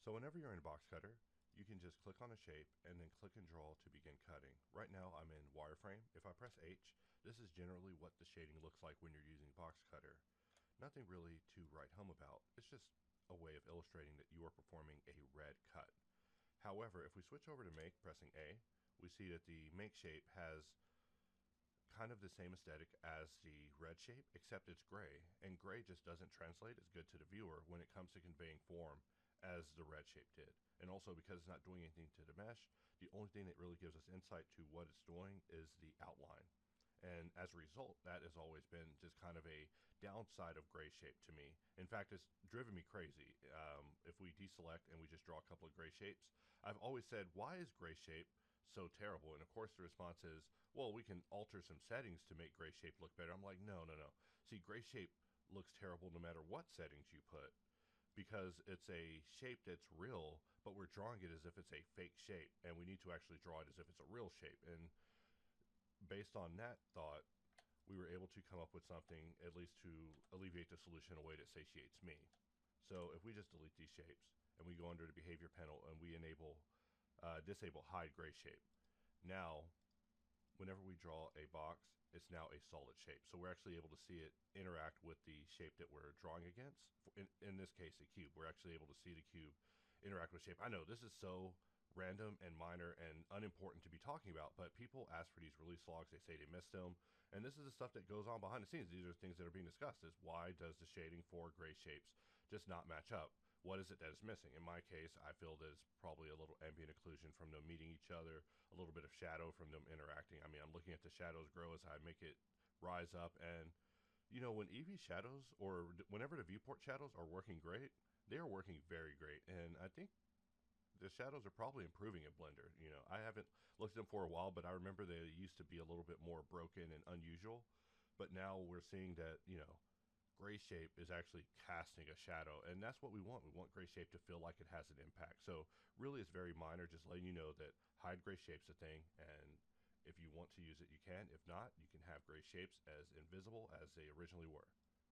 So whenever you're in Boxcutter, you can just click on a shape and then click and draw to begin cutting. Right now I'm in wireframe. If I press H, this is generally what the shading looks like when you're using Boxcutter. Nothing really to write home about. It's just a way of illustrating that you are performing a red cut. However, if we switch over to make, pressing A, we see that the make shape has kind of the same aesthetic as the red shape, except it's gray, and gray just doesn't translate as good to the viewer when it comes to conveying form as the red shape did. And also, because it's not doing anything to the mesh, the only thing that really gives us insight to what it's doing is the outline. And as a result, that has always been just kind of a downside of gray shape to me. In fact, it's driven me crazy. If we deselect and we just draw a couple of gray shapes, I've always said, why is gray shape so terrible? And of course the response is, well, we can alter some settings to make gray shape look better. I'm like, no, no, no. See, gray shape looks terrible no matter what settings you put, because it's a shape that's real, but we're drawing it as if it's a fake shape, and we need to actually draw it as if it's a real shape. And based on that thought, we were able to come up with something, at least to alleviate the solution in a way that satiates me. So if we just delete these shapes and we go under the behavior panel and we disable hide gray shape, now whenever we draw a box, it's now a solid shape. So we're actually able to see it interact with the shape that we're drawing against. In this case, a cube. We're actually able to see the cube interact with shape. I know this is so random and minor and unimportant to be talking about, but people ask for these release logs. They say they missed them, and this is the stuff that goes on behind the scenes. These are things that are being discussed: is why does the shading for gray shapes just not match up? What is it that is missing? In my case, I feel that it's probably a little ambient occlusion from them meeting each other, a little bit of shadow from them interacting. I mean, I'm looking at the shadows grow as I make it rise up, and when Eevee shadows, or whenever the viewport shadows are working great, they are working very great. And I think the shadows are probably improving in Blender. I haven't looked at them for a while, but I remember they used to be a little bit more broken and unusual. But now we're seeing that, gray shape is actually casting a shadow, and that's what we want. We want gray shape to feel like it has an impact. So really it's very minor, just letting you know that hide gray shape's a thing, and if you want to use it, you can. If not, you can have gray shapes as invisible as they originally were.